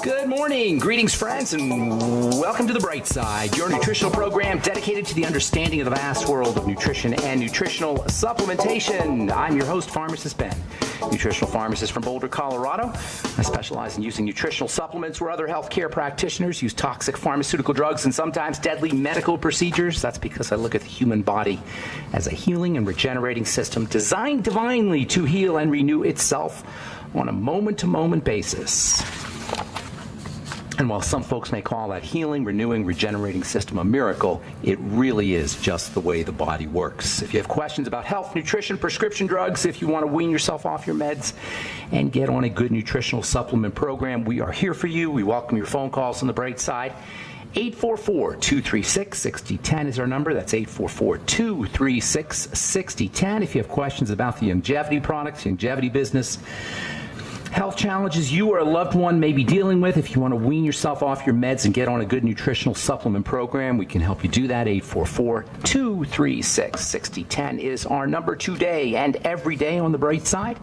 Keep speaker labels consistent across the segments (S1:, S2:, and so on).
S1: Good morning. Greetings, friends, and welcome to The Bright Side, your nutritional program dedicated to the understanding of the vast world of nutrition and nutritional supplementation. I'm your host, Pharmacist Ben, nutritional pharmacist from Boulder, Colorado. I specialize in using nutritional supplements where other healthcare practitioners use toxic pharmaceutical drugs and sometimes deadly medical procedures. That's because I look at the human body as a healing and regenerating system designed divinely to heal and renew itself on a moment-to-moment basis. And while some folks may call that healing, renewing, regenerating system a miracle, it really is just the way the body works. If you have questions about health, nutrition, prescription drugs, if you want to wean yourself off your meds and get on a good nutritional supplement program, we are here for you. We welcome your phone calls on The Bright Side. 844-236-6010 is our number. That's 844-236-6010. If you have questions about the longevity products, longevity business, health challenges you or a loved one may be dealing with, if you want to wean yourself off your meds and get on a good nutritional supplement program, we can help you do that. 844-236-6010 is our number today and every day on The Bright Side.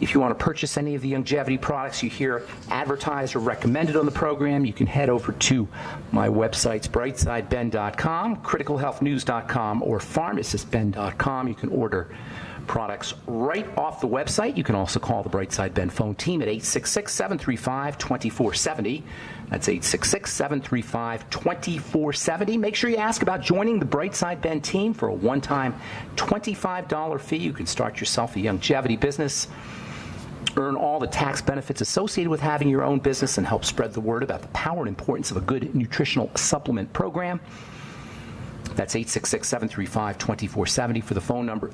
S1: If you want to purchase any of the longevity products you hear advertised or recommended on the program, you can head over to my websites, brightsideben.com, criticalhealthnews.com, or pharmacistben.com. You can order products right off the website. You can also call the Brightside Ben phone team at 866-735-2470. That's 866-735-2470. Make sure you ask about joining the Brightside Ben team for a one-time $25 fee. You can start yourself a longevity business, earn all the tax benefits associated with having your own business, and help spread the word about the power and importance of a good nutritional supplement program. That's 866-735-2470 for the phone number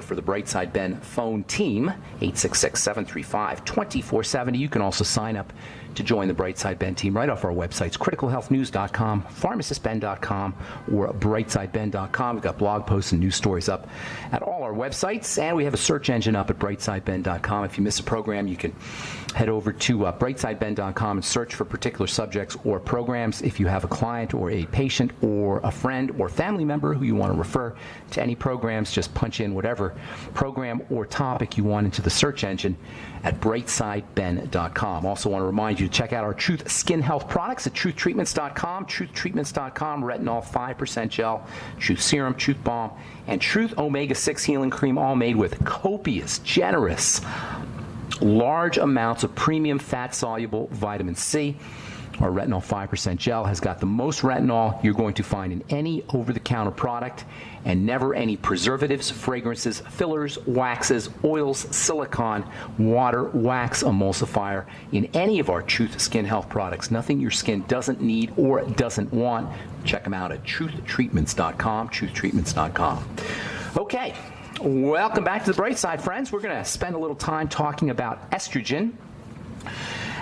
S1: for the Brightside Ben phone team, 866-735-2470. You can also sign up to join the Brightside Ben team right off our websites, criticalhealthnews.com, pharmacistben.com, or brightsideben.com. We've got blog posts and news stories up at all our websites, and we have a search engine up at brightsideben.com. If you miss a program, you can head over to brightsideben.com and search for particular subjects or programs. If you have a client or a patient or a friend or family member who you want to refer to any programs, just punch in whatever program or topic you want into the search engine at brightsideben.com. Also want to remind you to check out our Truth Skin Health products at truthtreatments.com, truthtreatments.com, retinol 5% gel, Truth Serum, Truth Balm, and Truth Omega-6 Healing Cream, all made with copious, generous, large amounts of premium fat-soluble vitamin C. Our retinol 5% gel has got the most retinol you're going to find in any over-the-counter product, and never any preservatives, fragrances, fillers, waxes, oils, silicone, water, wax emulsifier in any of our Truth Skin Health products. Nothing your skin doesn't need or doesn't want. Check them out at truthtreatments.com, truthtreatments.com. Okay, welcome back to The Bright Side, friends. We're going to spend a little time talking about estrogen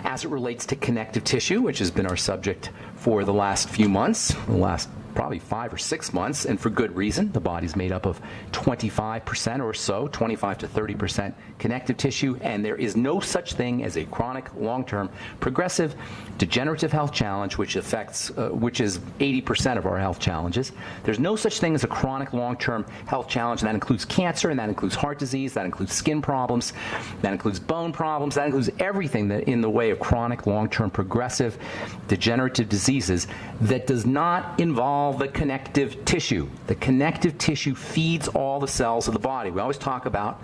S1: as it relates to connective tissue, which has been our subject for the last few months, the last probably 5 or 6 months, and for good reason. The body's made up of 25% or so, 25 to 30% connective tissue, and there is no such thing as a chronic, long-term, progressive, degenerative health challenge, which is 80% of our health challenges. There's no such thing as a chronic, long-term health challenge, and that includes cancer, and that includes heart disease, that includes skin problems, that includes bone problems, that includes everything that in the way of chronic, long-term, progressive, degenerative diseases that does not involve the connective tissue. The connective tissue feeds all the cells of the body. We always talk about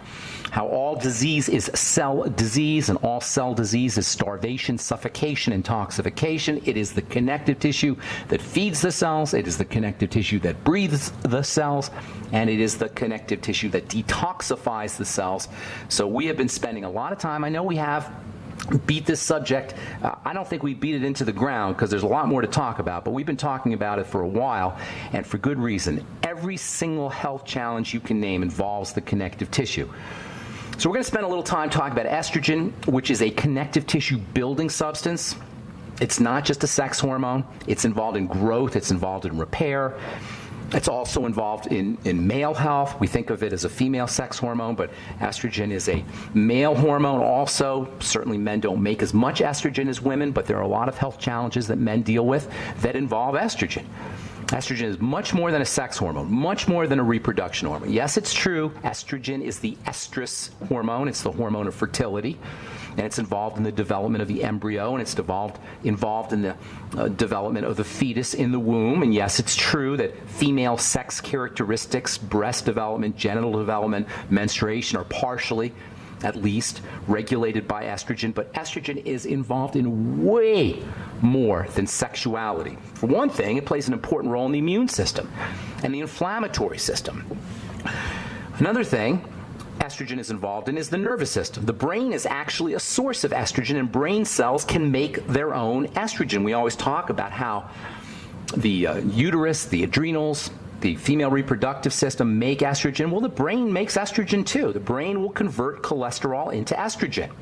S1: how all disease is cell disease, and all cell disease is starvation, suffocation, intoxication. It is the connective tissue that feeds the cells. It is the connective tissue that breathes the cells, and it is the connective tissue that detoxifies the cells. So we have been spending a lot of time, I know we have, beat this subject. I don't think we beat it into the ground because there's a lot more to talk about, but we've been talking about it for a while, and for good reason. Every single health challenge you can name involves the connective tissue. So we're going to spend a little time talking about estrogen, which is a connective tissue building substance. It's not just a sex hormone. It's involved in growth. It's involved in repair. It's also involved in male health. We think of it as a female sex hormone, but estrogen is a male hormone also. Certainly men don't make as much estrogen as women, but there are a lot of health challenges that men deal with that involve estrogen. Estrogen is much more than a sex hormone, much more than a reproduction hormone. Yes, it's true. Estrogen is the estrus hormone. It's the hormone of fertility, and it's involved in the development of the embryo, and it's involved in the development of the fetus in the womb. And yes, it's true that female sex characteristics, breast development, genital development, menstruation are partially, at least, regulated by estrogen, but estrogen is involved in way more than sexuality. For one thing, it plays an important role in the immune system and the inflammatory system. Another thing estrogen is involved in is the nervous system. The brain is actually a source of estrogen, and brain cells can make their own estrogen. We always talk about how the uterus, the adrenals, the female reproductive system make estrogen. Well, the brain makes estrogen too. The brain will convert cholesterol into estrogen.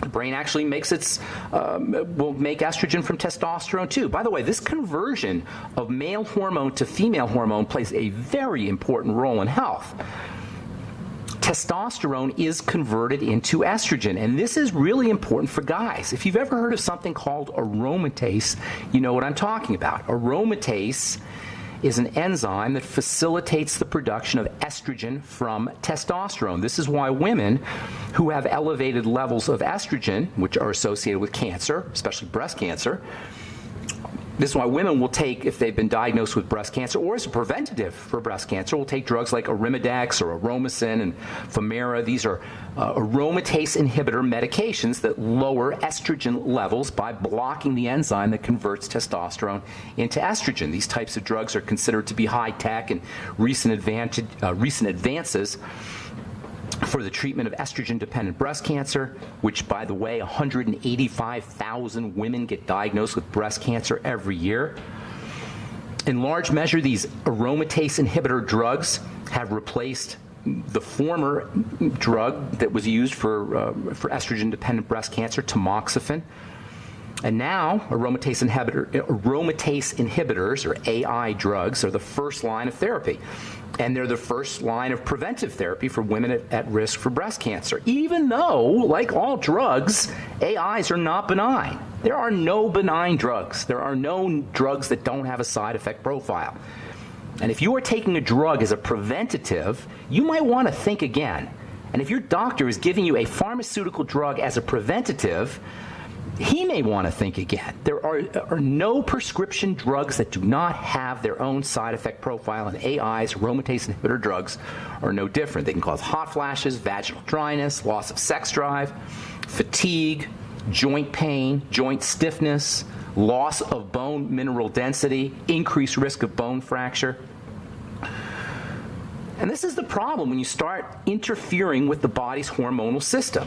S1: The brain actually will make estrogen from testosterone too. By the way, this conversion of male hormone to female hormone plays a very important role in health. Testosterone is converted into estrogen, and this is really important for guys. If you've ever heard of something called aromatase, you know what I'm talking about. Aromatase is an enzyme that facilitates the production of estrogen from testosterone. This is why women who have elevated levels of estrogen, which are associated with cancer, especially breast cancer, this is why women will take, if they've been diagnosed with breast cancer or as a preventative for breast cancer, will take drugs like Arimidex or Aromacin and Femera. These are aromatase inhibitor medications that lower estrogen levels by blocking the enzyme that converts testosterone into estrogen. These types of drugs are considered to be high-tech, and recent advances for the treatment of estrogen-dependent breast cancer, which, by the way, 185,000 women get diagnosed with breast cancer every year. In large measure, these aromatase inhibitor drugs have replaced the former drug that was used for estrogen-dependent breast cancer, tamoxifen. And now, aromatase inhibitors, or AI drugs, are the first line of therapy. And they're the first line of preventive therapy for women at risk for breast cancer. Even though, like all drugs, AIs are not benign. There are no benign drugs. There are no drugs that don't have a side effect profile. And if you are taking a drug as a preventative, you might want to think again. And if your doctor is giving you a pharmaceutical drug as a preventative, he may want to think again. There are no prescription drugs that do not have their own side effect profile, and AIs, aromatase inhibitor drugs, are no different. They can cause hot flashes, vaginal dryness, loss of sex drive, fatigue, joint pain, joint stiffness, loss of bone mineral density, increased risk of bone fracture. And this is the problem when you start interfering with the body's hormonal system.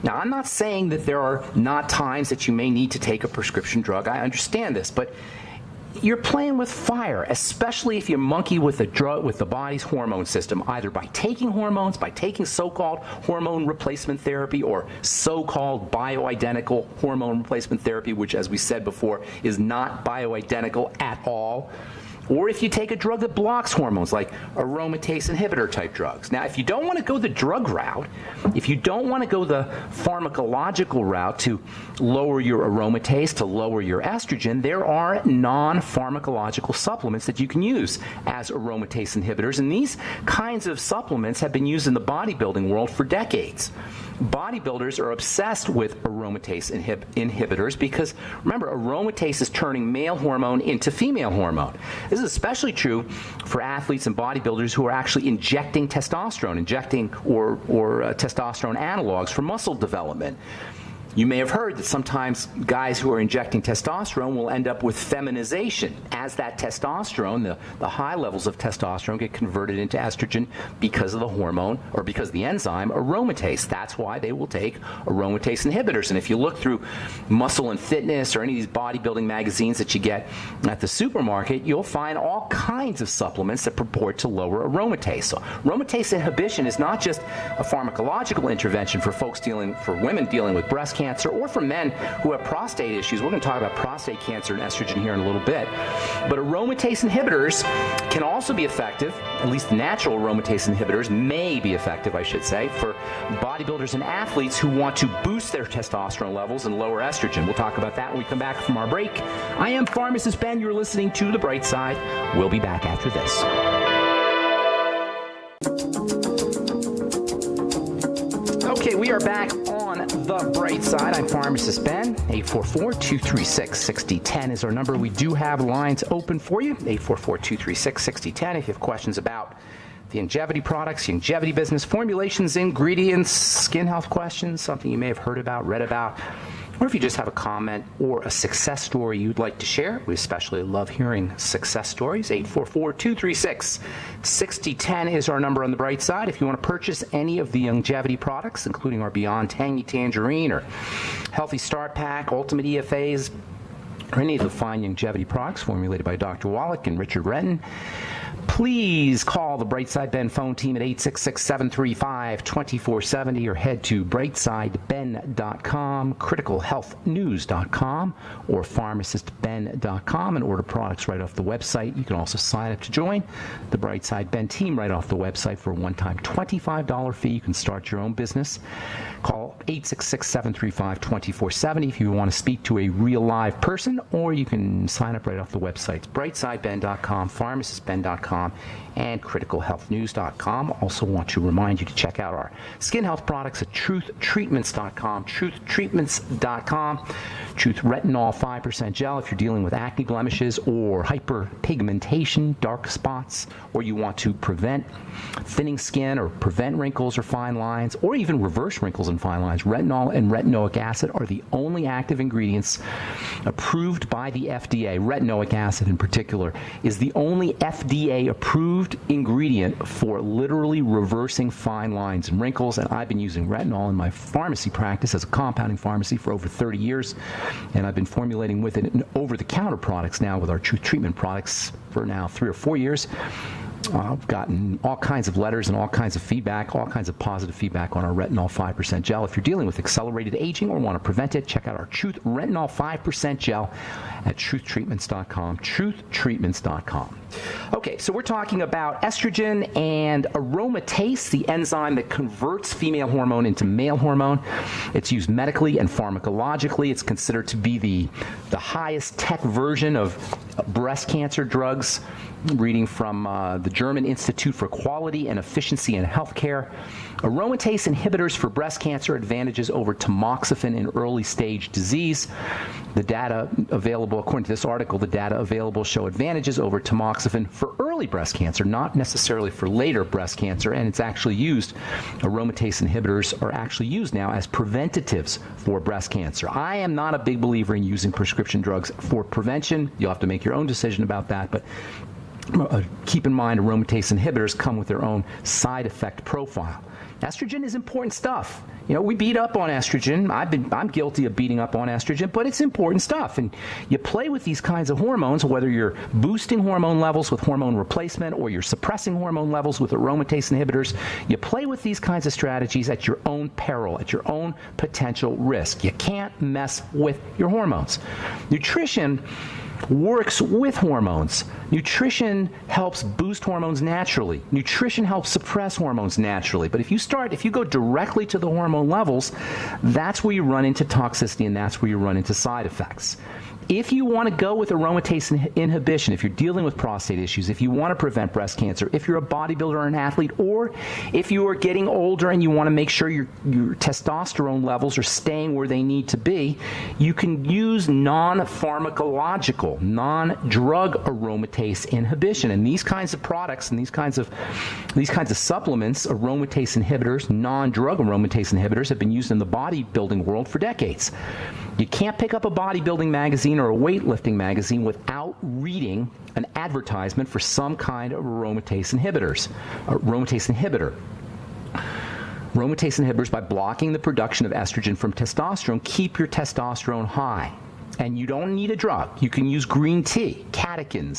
S1: Now, I'm not saying that there are not times that you may need to take a prescription drug. I understand this, but you're playing with fire, especially if you monkey with the drug, with the body's hormone system, either by taking hormones, by taking so-called hormone replacement therapy, or so-called bioidentical hormone replacement therapy, which, as we said before, is not bioidentical at all. Or if you take a drug that blocks hormones, like aromatase inhibitor type drugs. Now, if you don't want to go the drug route, if you don't want to go the pharmacological route to lower your aromatase, to lower your estrogen, there are non-pharmacological supplements that you can use as aromatase inhibitors. And these kinds of supplements have been used in the bodybuilding world for decades. Bodybuilders are obsessed with aromatase inhibitors because, remember, aromatase is turning male hormone into female hormone. This is especially true for athletes and bodybuilders who are actually injecting testosterone, or testosterone analogs for muscle development. You may have heard that sometimes guys who are injecting testosterone will end up with feminization as that testosterone, the high levels of testosterone, get converted into estrogen because of the hormone, or because of the enzyme aromatase. That's why they will take aromatase inhibitors. And if you look through Muscle and Fitness or any of these bodybuilding magazines that you get at the supermarket, you'll find all kinds of supplements that purport to lower aromatase. So aromatase inhibition is not just a pharmacological intervention for women dealing with breast cancer cancer, or for men who have prostate issues. We're going to talk about prostate cancer and estrogen here in a little bit. But aromatase inhibitors can also be effective, at least natural aromatase inhibitors may be effective, I should say, for bodybuilders and athletes who want to boost their testosterone levels and lower estrogen. We'll talk about that when we come back from our break. I am Pharmacist Ben. You're listening to The Bright Side. We'll be back after this. Okay, we are back on The Bright Side. I'm Pharmacist Ben. 844-236-6010 is our number. We do have lines open for you. 844-236-6010 if you have questions about the longevity products, longevity business, formulations, ingredients, skin health questions, something you may have heard about, read about, or if you just have a comment or a success story you'd like to share. We especially love hearing success stories. 844-236-6010 is our number on The Bright Side. If you want to purchase any of the longevity products, including our Beyond Tangy Tangerine or Healthy Start Pack, Ultimate EFAs, or any of the fine longevity products formulated by Dr. Wallach and Richard Renton, please call the Brightside Ben phone team at 866-735-2470 or head to brightsideben.com, criticalhealthnews.com, or pharmacistben.com and order products right off the website. You can also sign up to join the Brightside Ben team right off the website for a one-time $25 fee. You can start your own business. Call 866-735-2470 if you want to speak to a real live person, or you can sign up right off the websites, brightsideben.com, pharmacistben.com, and criticalhealthnews.com. Also want to remind you to check out our skin health products at truthtreatments.com, truthtreatments.com. Truth Retinol 5% gel if you're dealing with acne blemishes or hyperpigmentation, dark spots, or you want to prevent thinning skin or prevent wrinkles or fine lines, or even reverse wrinkles and fine lines. Retinol and retinoic acid are the only active ingredients approved by the FDA. Retinoic acid in particular is the only FDA approved ingredient for literally reversing fine lines and wrinkles, and I've been using retinol in my pharmacy practice as a compounding pharmacy for over 30 years, and I've been formulating with it in over-the-counter products now with our Truth Treatment products for now 3 or 4 years. I've gotten all kinds of letters and all kinds of feedback, all kinds of positive feedback on our Retinol 5% gel. If you're dealing with accelerated aging or want to prevent it, check out our Truth Retinol 5% gel at truthtreatments.com, truthtreatments.com. Okay, so we're talking about estrogen and aromatase, the enzyme that converts female hormone into male hormone. It's used medically and pharmacologically. It's considered to be the highest tech version of breast cancer drugs. Reading from the German Institute for Quality and Efficiency in Healthcare. Aromatase inhibitors for breast cancer advantages over tamoxifen in early stage disease. The data available, according to this article, the data available show advantages over tamoxifen for early breast cancer, not necessarily for later breast cancer, and it's actually used, aromatase inhibitors are actually used now as preventatives for breast cancer. I am not a big believer in using prescription drugs for prevention. You'll have to make your own decision about that, but keep in mind aromatase inhibitors come with their own side effect profile. Estrogen is important stuff. You know, we beat up on estrogen. I'm guilty of beating up on estrogen, but it's important stuff. And you play with these kinds of hormones, whether you're boosting hormone levels with hormone replacement or you're suppressing hormone levels with aromatase inhibitors. You play with these kinds of strategies at your own peril, at your own potential risk. You can't mess with your hormones. Nutrition works with hormones. Nutrition helps boost hormones naturally. Nutrition helps suppress hormones naturally. But if you go directly to the hormone levels, that's where you run into toxicity and that's where you run into side effects. If you want to go with aromatase inhibition, if you're dealing with prostate issues, if you want to prevent breast cancer, if you're a bodybuilder or an athlete, or if you are getting older and you want to make sure your testosterone levels are staying where they need to be, you can use non-pharmacological, non-drug aromatase inhibition. And these kinds of products and these kinds of supplements, aromatase inhibitors, non-drug aromatase inhibitors, have been used in the bodybuilding world for decades. You can't pick up a bodybuilding magazine or a weightlifting magazine without reading an advertisement for some kind of aromatase inhibitor. Aromatase inhibitors, by blocking the production of estrogen from testosterone, keep your testosterone high. And you don't need a drug. You can use green tea, catechins,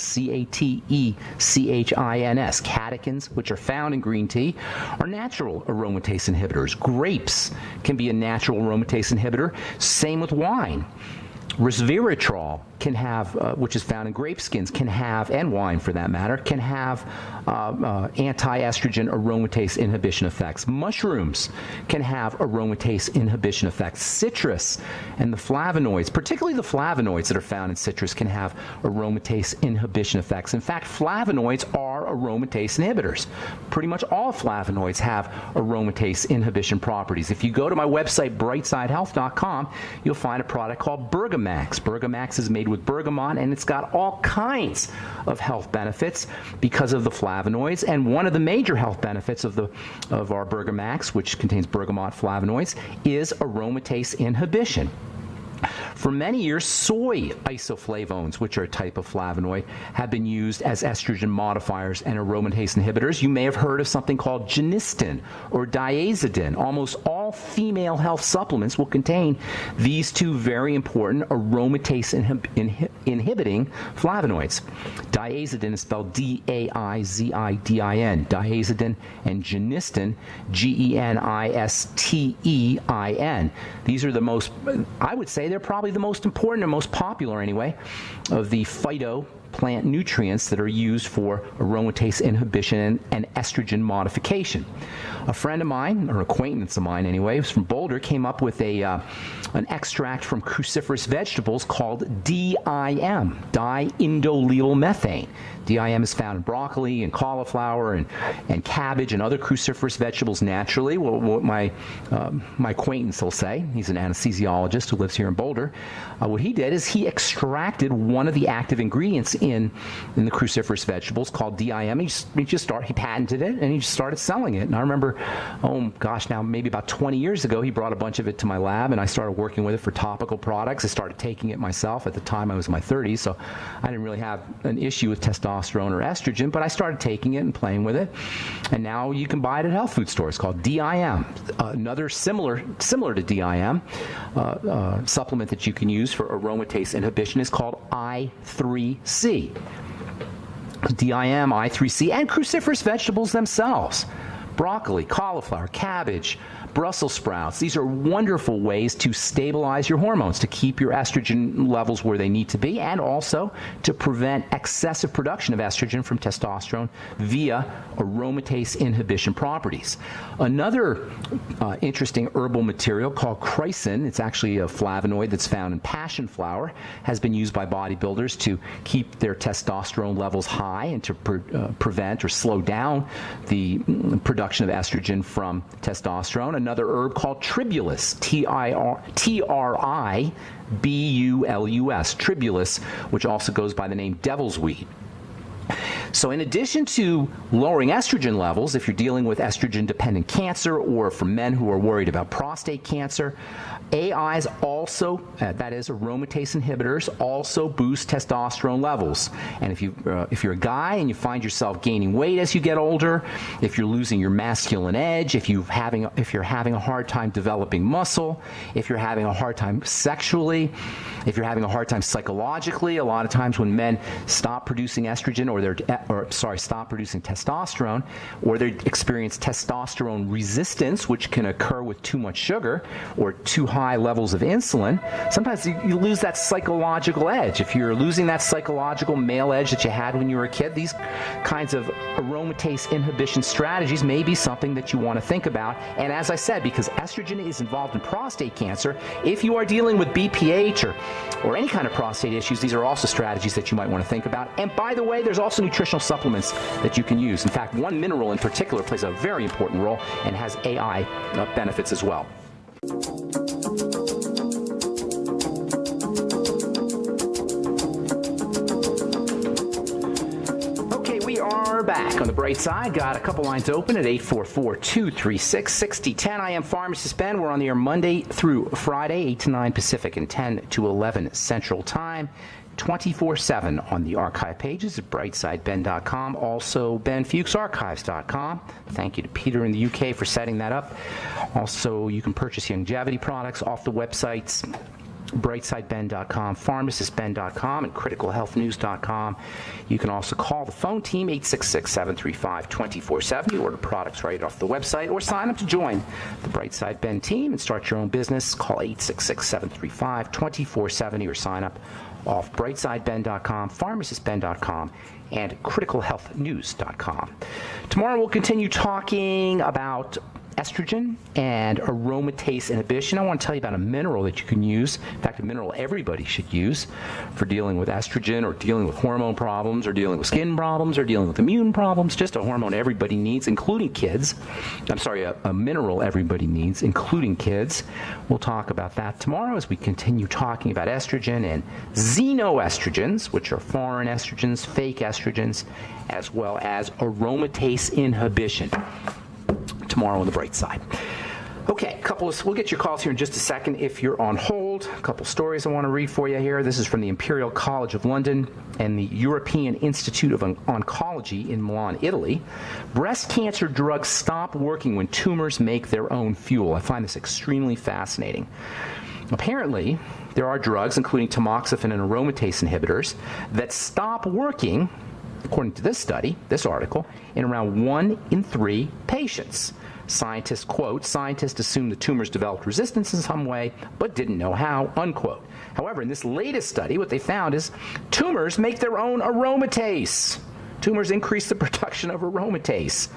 S1: catechins. Catechins, which are found in green tea, are natural aromatase inhibitors. Grapes can be a natural aromatase inhibitor. Same with wine. Resveratrol can have, which is found in grape skins, can have, and wine for that matter, can have anti-estrogen aromatase inhibition effects. Mushrooms can have aromatase inhibition effects. Citrus and the flavonoids, particularly the flavonoids that are found in citrus, can have aromatase inhibition effects. In fact, flavonoids are aromatase inhibitors. Pretty much all flavonoids have aromatase inhibition properties. If you go to my website, brightsidehealth.com, you'll find a product called Bergamax. Bergamax is made with bergamot, and it's got all kinds of health benefits because of the flavonoids. And one of the major health benefits of our Bergamax, which contains bergamot flavonoids, is aromatase inhibition. For many years, soy isoflavones, which are a type of flavonoid, have been used as estrogen modifiers and aromatase inhibitors. You may have heard of something called genistin or diazepam. Almost all female health supplements will contain these two very important aromatase inhibiting flavonoids. Diazepam is spelled D-A-I-Z-I-D-I-N, diazepam, and genistin, G-E-N-I-S-T-E-I-N. These are the most, I would say they're probably the most important and most popular anyway of the phytoplant nutrients that are used for aromatase inhibition and estrogen modification. A friend of mine, or acquaintance of mine anyway, who's from Boulder, came up with an extract from cruciferous vegetables called DIM, diindolyl methane. DIM is found in broccoli and cauliflower and cabbage and other cruciferous vegetables naturally. What my acquaintance will say, he's an anesthesiologist who lives here in Boulder, what he did is he extracted one of the active ingredients in the cruciferous vegetables called DIM. He patented it, and he just started selling it. And I remember, now maybe about 20 years ago, he brought a bunch of it to my lab, and I started working with it for topical products. I started taking it myself. At the time, I was in my 30s, so I didn't really have an issue with testosterone or estrogen, but I started taking it and playing with it, and now you can buy it at health food stores. Called DIM. Another similar to DIM supplement that you can use for aromatase inhibition is called I3C. DIM, I3C, and cruciferous vegetables themselves. Broccoli, cauliflower, cabbage, Brussels sprouts. These are wonderful ways to stabilize your hormones, to keep your estrogen levels where they need to be, and also to prevent excessive production of estrogen from testosterone via aromatase inhibition properties. Another interesting herbal material called chrysin, it's actually a flavonoid that's found in passion flower, has been used by bodybuilders to keep their testosterone levels high and to prevent or slow down the production of estrogen from testosterone. Another herb called tribulus, T-R-I-B-U-L-U-S, tribulus, which also goes by the name devil's weed. So in addition to lowering estrogen levels, if you're dealing with estrogen-dependent cancer or for men who are worried about prostate cancer, AIs also, that is aromatase inhibitors, also boost testosterone levels. And if you're a guy and you find yourself gaining weight as you get older, if you're losing your masculine edge, if you're having a hard time developing muscle, if you're having a hard time sexually, if you're having a hard time psychologically, a lot of times when men stop producing estrogen stop producing testosterone, or they experience testosterone resistance, which can occur with too much sugar or too high levels of insulin, sometimes you lose that psychological edge. If you're losing that psychological male edge that you had when you were a kid, these kinds of aromatase inhibition strategies may be something that you want to think about. And as I said, because estrogen is involved in prostate cancer, if you are dealing with BPH or any kind of prostate issues, these are also strategies that you might want to think about. And by the way, there's also nutritional supplements that you can use. In fact, one mineral in particular plays a very important role and has AI benefits as well. Okay, we are back on the bright side. Got a couple lines open at 844-236-6010. I am Pharmacist Ben. We're on the air Monday through Friday, 8 to 9 Pacific and 10 to 11 Central Time. 24/7 on the archive pages at brightsideben.com, also benfuchsarchives.com. Thank you to Peter in the UK for setting that up. Also, you can purchase longevity products off the websites. brightsideben.com, pharmacistben.com, and criticalhealthnews.com. You can also call the phone team, 866-735-2470. You order products right off the website, or sign up to join the Brightside Ben team and start your own business. Call 866-735-2470 or sign up off brightsideben.com, pharmacistben.com, and criticalhealthnews.com. Tomorrow we'll continue talking about estrogen and aromatase inhibition. I want to tell you about a mineral that you can use. In fact, a mineral everybody should use for dealing with estrogen or dealing with hormone problems or dealing with skin problems or dealing with immune problems. Just a hormone everybody needs, including kids. I'm sorry, a mineral everybody needs, including kids. We'll talk about that tomorrow as we continue talking about estrogen and xenoestrogens, which are foreign estrogens, fake estrogens, as well as aromatase inhibition. Tomorrow on the bright side. Okay, we'll get your calls here in just a second if you're on hold. A couple stories I want to read for you here. This is from the Imperial College of London and the European Institute of Oncology in Milan, Italy. Breast cancer drugs stop working when tumors make their own fuel. I find this extremely fascinating. Apparently, there are drugs, including tamoxifen and aromatase inhibitors, that stop working, according to this study, this article, in around 1 in 3 patients. Scientists, quote, scientists assumed the tumors developed resistance in some way, but didn't know how, unquote. However, in this latest study, what they found is tumors make their own aromatase. Tumors increase the production of aromatase.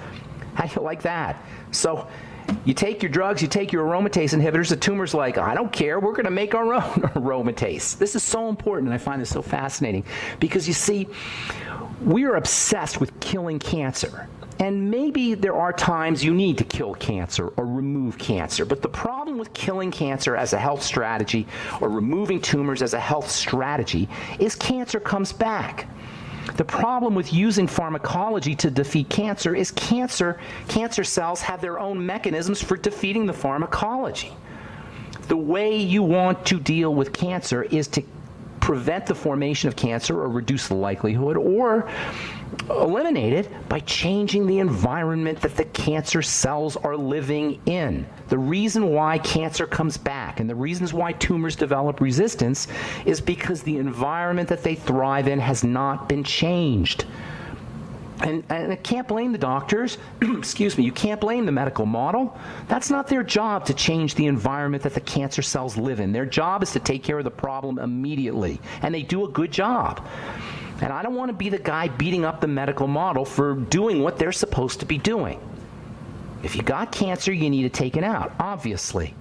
S1: How do you like that? So you take your drugs, you take your aromatase inhibitors, the tumor's like, I don't care, we're going to make our own aromatase. This is so important, and I find this so fascinating, because you see, we are obsessed with killing cancer. And maybe there are times you need to kill cancer or remove cancer. But the problem with killing cancer as a health strategy or removing tumors as a health strategy is cancer comes back. The problem with using pharmacology to defeat cancer is cancer cells have their own mechanisms for defeating the pharmacology. The way you want to deal with cancer is to prevent the formation of cancer or reduce the likelihood or eliminate it by changing the environment that the cancer cells are living in. The reason why cancer comes back and the reasons why tumors develop resistance is because the environment that they thrive in has not been changed. And I can't blame the doctors. Excuse me, you can't blame the medical model. That's not their job to change the environment that the cancer cells live in. Their job is to take care of the problem immediately, and they do a good job. And I don't want to be the guy beating up the medical model for doing what they're supposed to be doing. If you got cancer, you need to take it out, obviously.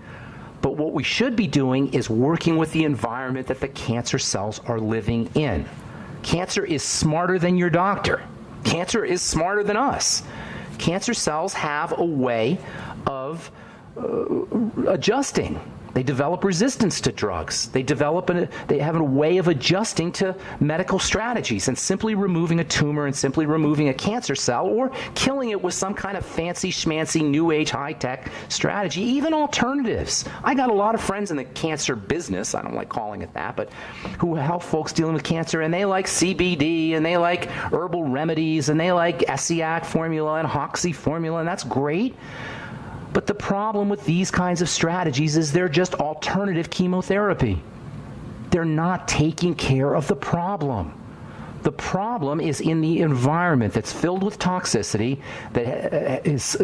S1: But what we should be doing is working with the environment that the cancer cells are living in. Cancer is smarter than your doctor. Cancer is smarter than us. Cancer cells have a way of adjusting. They develop resistance to drugs. They have a way of adjusting to medical strategies, and simply removing a tumor and simply removing a cancer cell or killing it with some kind of fancy schmancy new age high-tech strategy, even alternatives. I got a lot of friends in the cancer business, I don't like calling it that, but who help folks dealing with cancer, and they like CBD and they like herbal remedies and they like Essiac formula and Hoxy formula, and that's great. But the problem with these kinds of strategies is they're just alternative chemotherapy. They're not taking care of the problem. The problem is in the environment that's filled with toxicity, that is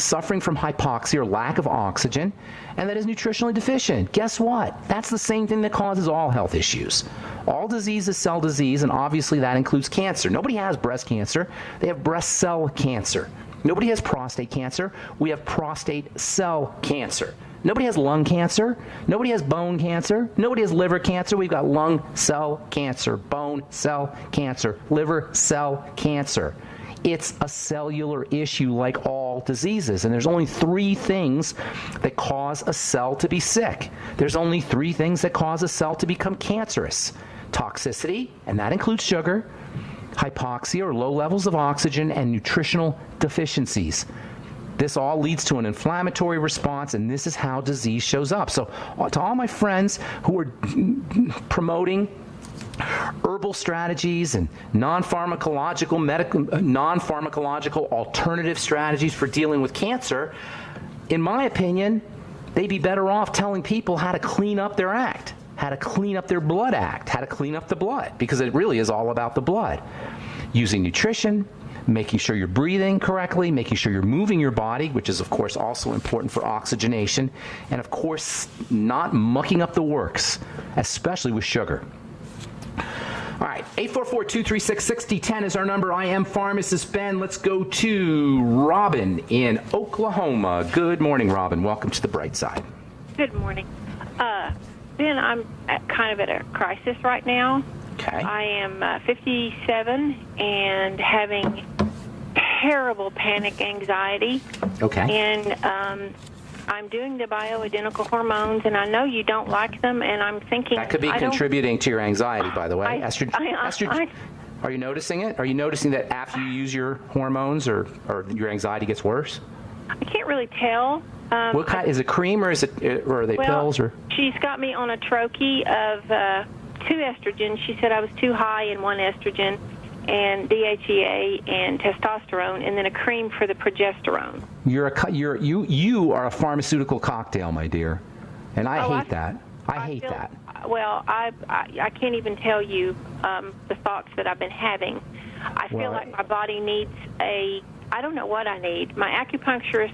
S1: suffering from hypoxia or lack of oxygen, and that is nutritionally deficient. Guess what? That's the same thing that causes all health issues. All disease is cell disease, and obviously that includes cancer. Nobody has breast cancer. They have breast cell cancer. Nobody has prostate cancer. We have prostate cell cancer. Nobody has lung cancer. Nobody has bone cancer. Nobody has liver cancer. We've got lung cell cancer, bone cell cancer, liver cell cancer. It's a cellular issue like all diseases. And there's only 3 things that cause a cell to be sick. There's only 3 things that cause a cell to become cancerous. Toxicity, and that includes sugar, hypoxia or low levels of oxygen, and nutritional deficiencies. This all leads to an inflammatory response, and this is how disease shows up. So to all my friends who are promoting herbal strategies and non-pharmacological alternative strategies for dealing with cancer, in my opinion, they'd be better off telling people how to clean up their act, how to clean up their blood act, how to clean up the blood, because it really is all about the blood. Using nutrition, making sure you're breathing correctly, making sure you're moving your body, which is, of course, also important for oxygenation, and, of course, not mucking up the works, especially with sugar. All right, 844-236-6010 is our number. I am Pharmacist Ben. Let's go to Robin in Oklahoma. Good morning, Robin. Welcome to the Bright Side.
S2: Good morning. Ben, I'm kind of at a crisis right now.
S1: Okay.
S2: I am 57 and having terrible panic anxiety.
S1: Okay.
S2: And I'm doing the bioidentical hormones, and I know you don't like them, and I'm thinking...
S1: That could be contributing to your anxiety, by the way.
S2: Estrogen.
S1: Are you noticing it? Are you noticing that after you use your hormones or your anxiety gets worse?
S2: I can't really tell.
S1: What kind? Is it cream or are they pills? Or
S2: she's got me on a troche of 2 estrogens. She said I was too high in one estrogen, and DHEA and testosterone, and then a cream for the progesterone. You are a pharmaceutical cocktail, my dear, and I hate that. I hate that. Well, I can't even tell you the thoughts that I've been having. I feel like my body needs I don't know what I need. One acupuncturist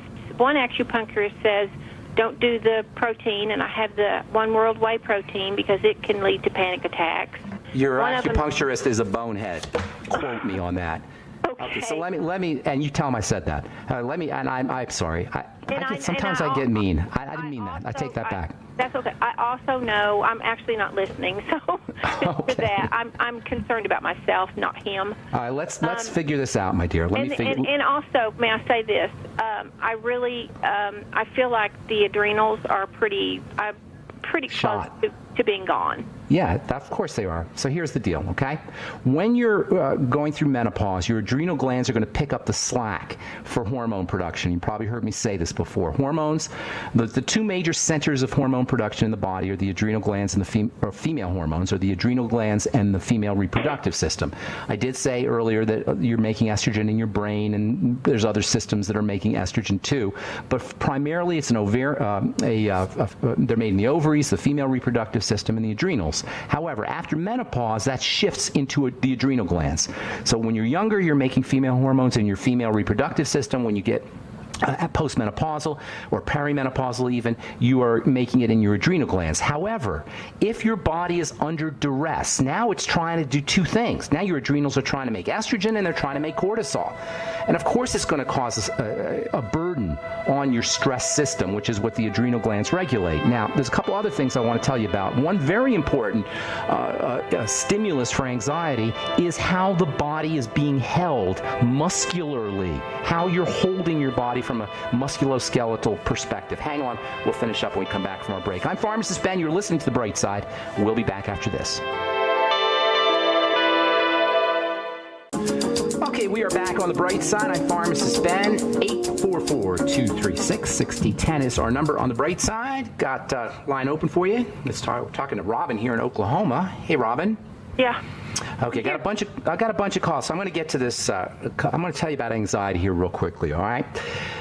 S2: says, don't do the protein, and I have the One World Whey protein because it can lead to panic attacks.
S1: Your acupuncturist is a bonehead. Quote me on that. Okay, so let me, and you tell him I said that. I'm sorry. Sometimes I get mean. I didn't mean that. I take that back.
S2: That's okay. I also know I'm actually not listening, so to that, I'm concerned about myself, not him.
S1: All right, let's figure this out, my dear.
S2: And also, may I say this? I really, I feel like the adrenals are pretty close to being gone.
S1: Yeah, of course they are. So here's the deal, okay? When you're going through menopause, your adrenal glands are going to pick up the slack for hormone production. You probably heard me say this before. Hormones, the 2 major centers of hormone production in the body are the adrenal glands and the female hormones, or the adrenal glands and the female reproductive system. I did say earlier that you're making estrogen in your brain, and there's other systems that are making estrogen too. But primarily, it's they're made in the ovaries, the female reproductive system, and the adrenals. However, after menopause, that shifts into the adrenal glands. So when you're younger, you're making female hormones in your female reproductive system. When you get postmenopausal or perimenopausal even, you are making it in your adrenal glands. However, if your body is under duress, now it's trying to do 2 things. Now your adrenals are trying to make estrogen and they're trying to make cortisol. And of course it's going to cause a burden on your stress system, which is what the adrenal glands regulate. Now, there's a couple other things I want to tell you about. One very important stimulus for anxiety is how the body is being held muscularly, how you're holding your body from a musculoskeletal perspective. Hang on, we'll finish up when we come back from our break. I'm Pharmacist Ben. You're listening to The Bright Side. We'll be back after this. Okay, we are back on The Bright Side. I'm Pharmacist Ben. 844-236-6010 is our number on The Bright Side. Got line open for you. We're talking to Robin here in Oklahoma. Hey, Robin.
S2: Yeah.
S1: Okay, I got a bunch of calls, so I'm going to get to this. I'm going to tell you about anxiety here real quickly, all right?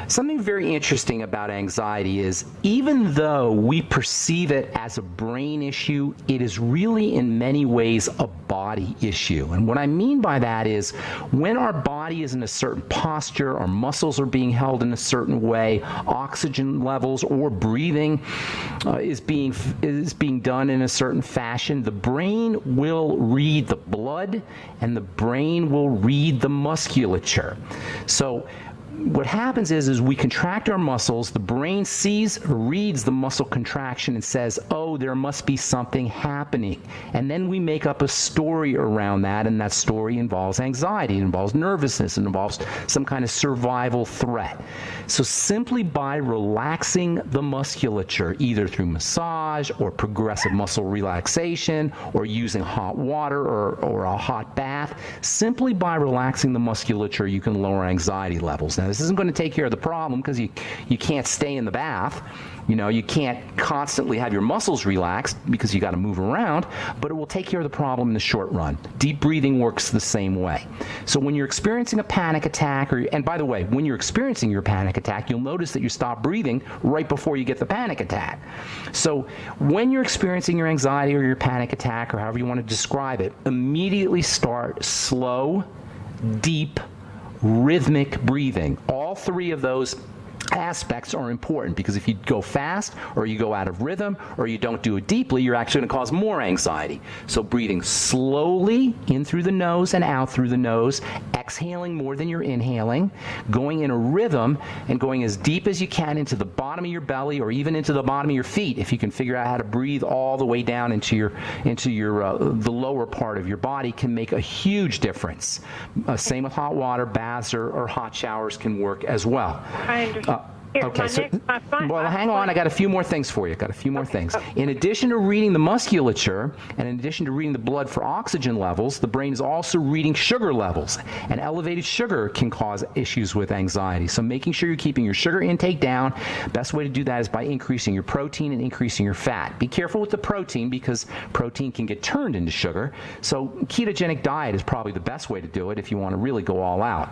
S1: Something very interesting about anxiety is even though we perceive it as a brain issue, it is really in many ways a body issue. And what I mean by that is when our body is in a certain posture, our muscles are being held in a certain way, oxygen levels or breathing is being done in a certain fashion, the brain will read the blood and the brain will read the musculature. So what happens is we contract our muscles, the brain reads the muscle contraction and says, oh, there must be something happening. And then we make up a story around that, and that story involves anxiety, it involves nervousness, it involves some kind of survival threat. So simply by relaxing the musculature, either through massage or progressive muscle relaxation or using hot water or a hot bath, simply by relaxing the musculature, you can lower anxiety levels. Now, this isn't going to take care of the problem because you can't stay in the bath. You can't constantly have your muscles relaxed because you got to move around, but it will take care of the problem in the short run. Deep breathing works the same way. So when you're experiencing a panic attack, and by the way, when you're experiencing your panic attack, you'll notice that you stop breathing right before you get the panic attack. So when you're experiencing your anxiety or your panic attack, or however you want to describe it, immediately start slow, deep, rhythmic breathing. All three of those aspects are important, because if you go fast or you go out of rhythm or you don't do it deeply, you're actually going to cause more anxiety. So breathing slowly in through the nose and out through the nose, exhaling more than you're inhaling, going in a rhythm and going as deep as you can into the bottom of your belly or even into the bottom of your feet, if you can figure out how to breathe all the way down into your the lower part of your body, can make a huge difference. Same with hot water, baths or hot showers can work as well.
S2: I understand.
S1: Okay, well, hang on. I got a few more things for you. In addition to reading the musculature, and in addition to reading the blood for oxygen levels, the brain is also reading sugar levels. And elevated sugar can cause issues with anxiety. So making sure you're keeping your sugar intake down. Best way to do that is by increasing your protein and increasing your fat. Be careful with the protein, because protein can get turned into sugar. So ketogenic diet is probably the best way to do it if you want to really go all out.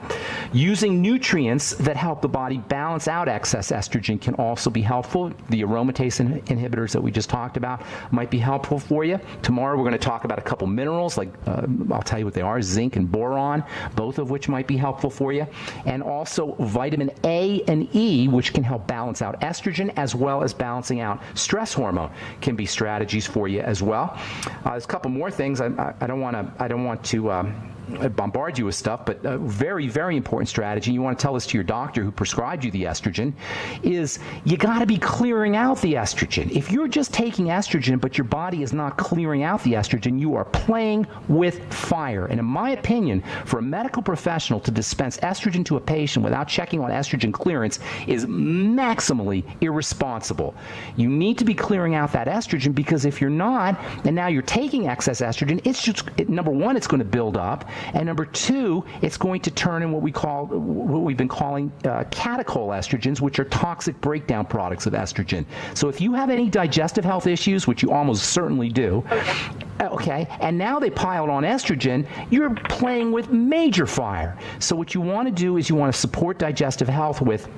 S1: Using nutrients that help the body balance out excess estrogen can also be helpful. The aromatase inhibitors that we just talked about might be helpful for you. Tomorrow we're going to talk about a couple minerals, like I'll tell you what they are, zinc and boron, both of which might be helpful for you. And also vitamin A and E, which can help balance out estrogen as well as balancing out stress hormone, can be strategies for you as well. There's a couple more things. I don't want to bombard you with stuff, but a very, very important strategy, you want to tell this to your doctor who prescribed you the estrogen, is you got to be clearing out the estrogen. If you're just taking estrogen but your body is not clearing out the estrogen, you are playing with fire. And in my opinion, for a medical professional to dispense estrogen to a patient without checking on estrogen clearance is maximally irresponsible. You need to be clearing out that estrogen, because if you're not, and now you're taking excess estrogen, it's just, number one, it's going to build up. And number two, it's going to turn in what we've been calling catechol estrogens, which are toxic breakdown products of estrogen. So if you have any digestive health issues, which you almost certainly do, okay, and now they piled on estrogen, you're playing with major fire. So what you want to do is you want to support digestive health with,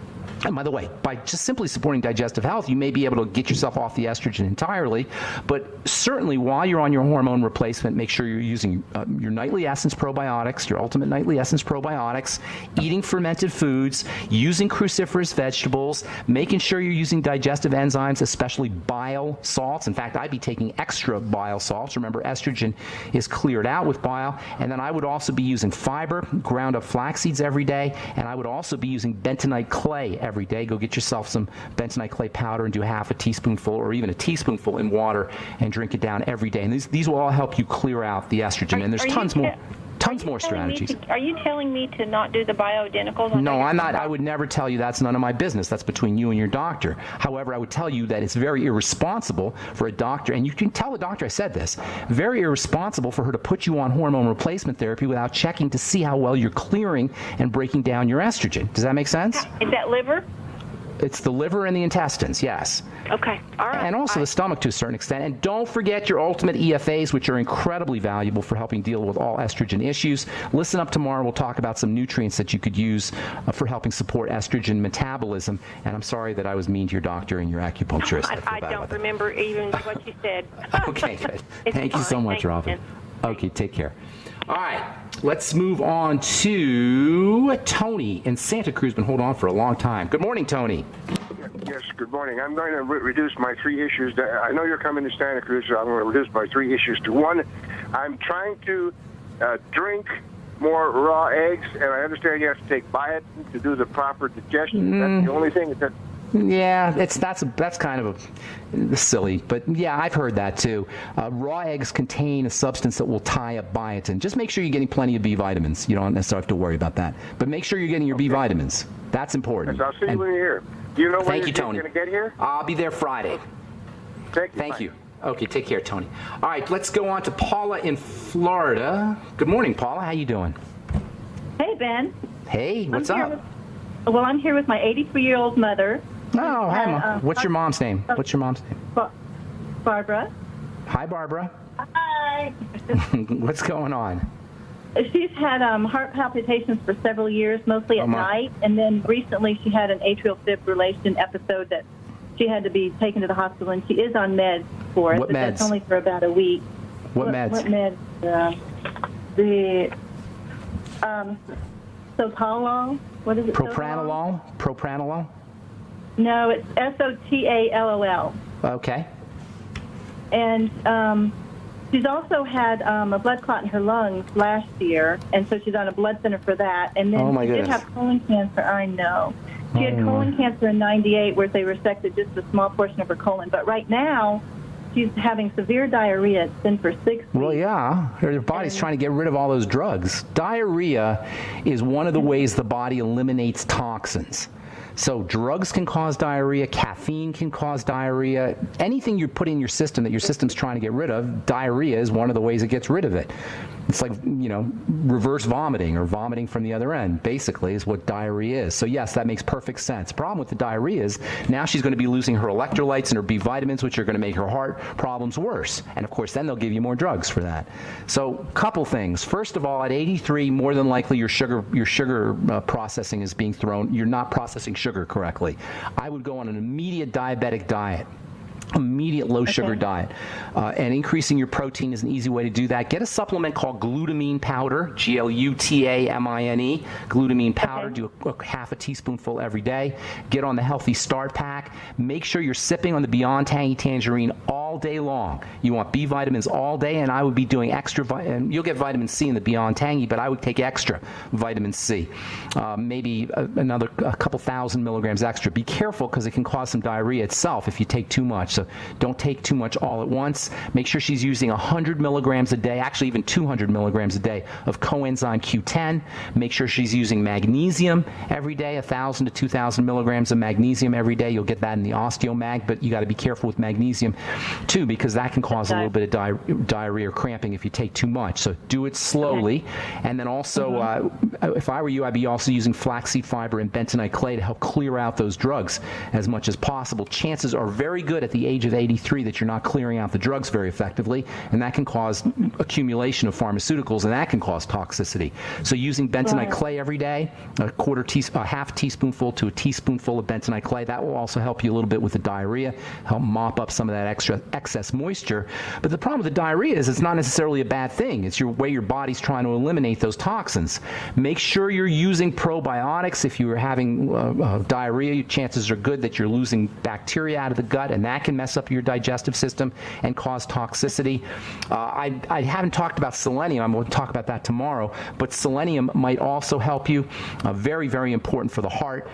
S1: and by the way, by just simply supporting digestive health, you may be able to get yourself off the estrogen entirely, but certainly while you're on your hormone replacement, make sure you're using your Nightly Essence probiotics, your Ultimate Nightly Essence probiotics, eating fermented foods, using cruciferous vegetables, making sure you're using digestive enzymes, especially bile salts. In fact, I'd be taking extra bile salts. Remember, estrogen is cleared out with bile. And then I would also be using fiber, ground up flax seeds every day, and I would also be using bentonite clay every day. Go get yourself some bentonite clay powder and do half a teaspoonful or even a teaspoonful in water and drink it down every day. And these will all help you clear out the estrogen. And there's tons more strategies.
S2: Are you telling me to not do the bioidenticals?
S1: No, I'm not. I would never tell you. That's none of my business. That's between you and your doctor. However, I would tell you that it's very irresponsible for a doctor, and you can tell the doctor I said this, very irresponsible for her to put you on hormone replacement therapy without checking to see how well you're clearing and breaking down your estrogen. Does that make sense?
S2: Is that liver?
S1: It's the liver and the intestines, yes.
S2: Okay, all right.
S1: And also the stomach to a certain extent. And don't forget your Ultimate EFAs, which are incredibly valuable for helping deal with all estrogen issues. Listen up tomorrow. We'll talk about some nutrients that you could use for helping support estrogen metabolism. And I'm sorry that I was mean to your doctor and your acupuncturist.
S2: I don't remember even what you said.
S1: Okay, good. Thank you so much, Robin. Okay, take care. All right, let's move on to Tony in Santa Cruz. Been holding on for a long time. Good morning, Tony.
S3: Yes, good morning. I'm going to reduce my three issues. I know you're coming to Santa Cruz, so I'm going to reduce my three issues to one. I'm trying to drink more raw eggs, and I understand you have to take biotin to do the proper digestion. That's the only thing that...
S1: Yeah, that's kind of silly, but yeah, I've heard that too. Raw eggs contain a substance that will tie up biotin. Just make sure you're getting plenty of B vitamins. You don't necessarily have to worry about that, but make sure you're getting your B vitamins. That's important.
S3: Yes, I'll see you when you're here. Do you know when you're
S1: Tony.
S3: going to get here?
S1: I'll be there Friday.
S3: Thank you.
S1: Okay, take care, Tony. All right, let's go on to Paula in Florida. Good morning, Paula. How you doing?
S4: Hey, Ben.
S1: Hey, what's up?
S4: Well, I'm here with my 83-year-old mother.
S1: Oh, hi, Mom. What's your mom's name?
S4: Barbara.
S1: Hi, Barbara.
S4: Hi.
S1: What's going on?
S4: She's had heart palpitations for several years, mostly at night, and then recently she had an atrial fibrillation episode that she had to be taken to the hospital, and she is on meds for it.
S1: What
S4: but
S1: meds?
S4: That's only for about a week.
S1: What meds?
S4: What meds? Sotalol. What is it?
S1: Propranolol?
S4: No, it's Sotall.
S1: Okay.
S4: And she's also had a blood clot in her lungs last year, and so she's on a blood thinner for that. And then she did have colon cancer. I know. She had colon cancer in '98, where they resected just a small portion of her colon. But right now, she's having severe diarrhea. It's been for 6 weeks.
S1: Well, yeah. Her body's trying to get rid of all those drugs. Diarrhea is one of the ways the body eliminates toxins. So drugs can cause diarrhea, caffeine can cause diarrhea. Anything you put in your system that your system's trying to get rid of, diarrhea is one of the ways it gets rid of it. It's like, reverse vomiting or vomiting from the other end, basically, is what diarrhea is. So, yes, that makes perfect sense. The problem with the diarrhea is now she's going to be losing her electrolytes and her B vitamins, which are going to make her heart problems worse. And, of course, then they'll give you more drugs for that. So, couple things. First of all, at 83, more than likely your sugar processing is being thrown. You're not processing sugar correctly. I would go on an immediate diabetic diet. Immediate low sugar diet, and increasing your protein is an easy way to do that. Get a supplement called glutamine powder, Glutamine, glutamine powder. Do a half a teaspoonful every day. Get on the Healthy Start Pack. Make sure you're sipping on the Beyond Tangy Tangerine all day long. You want B vitamins all day, and I would be doing extra. And you'll get vitamin C in the Beyond Tangy, but I would take extra vitamin C, maybe a couple thousand milligrams extra. Be careful because it can cause some diarrhea itself if you take too much. So don't take too much all at once. Make sure she's using 100 milligrams a day, actually even 200 milligrams a day of coenzyme Q10. Make sure she's using magnesium every day, 1,000 to 2,000 milligrams of magnesium every day. You'll get that in the OsteoMag, but you got to be careful with magnesium too, because that can cause a little bit of diarrhea or cramping if you take too much. So do it slowly. And then also, if I were you, I'd be also using flaxseed fiber and bentonite clay to help clear out those drugs as much as possible. Chances are very good at the age of 83 that you're not clearing out the drugs very effectively, and that can cause accumulation of pharmaceuticals, and that can cause toxicity. So using bentonite clay every day, a half teaspoonful to a teaspoonful of bentonite clay, that will also help you a little bit with the diarrhea, help mop up some of that excess moisture. But the problem with the diarrhea is it's not necessarily a bad thing. It's your way your body's trying to eliminate those toxins. Make sure you're using probiotics. If you are having diarrhea, chances are good that you're losing bacteria out of the gut, and that can mess up your digestive system and cause toxicity. I haven't talked about selenium. I'm going to talk about that tomorrow, but selenium might also help you. Very, very important for the heart,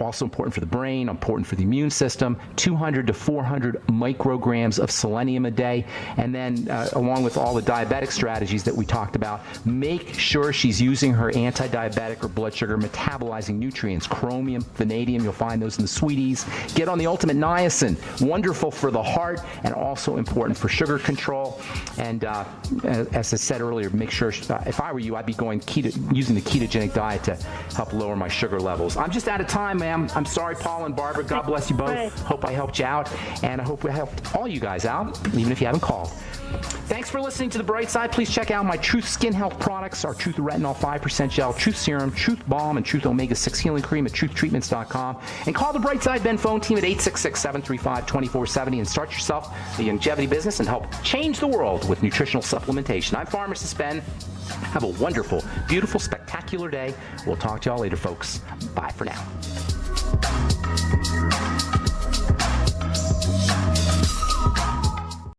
S1: also important for the brain, important for the immune system. 200 to 400 micrograms of selenium a day. And then along with all the diabetic strategies that we talked about, make sure she's using her anti-diabetic or blood sugar metabolizing nutrients, chromium, vanadium. You'll find those in the sweeties. Get on the ultimate niacin. Wonderful for the heart and also important for sugar control. And as I said earlier, make sure, if I were you, I'd be going using the ketogenic diet to help lower my sugar levels. I'm just out of time, ma'am. I'm sorry, Paul and Barbara. God bless you both. Hope I helped you out, and I hope we helped all you guys out, even if you haven't called. Thanks for listening to The Bright Side. Please check out my Truth Skin Health products, our Truth Retinol 5% Gel, Truth Serum, Truth Balm, and Truth Omega-6 Healing Cream at truthtreatments.com. And call the Bright Side Ben phone team at 866-735-2470 and start yourself a longevity business and help change the world with nutritional supplementation. I'm Pharmacist Ben. Have a wonderful, beautiful, spectacular day. We'll talk to y'all later, folks. Bye for now.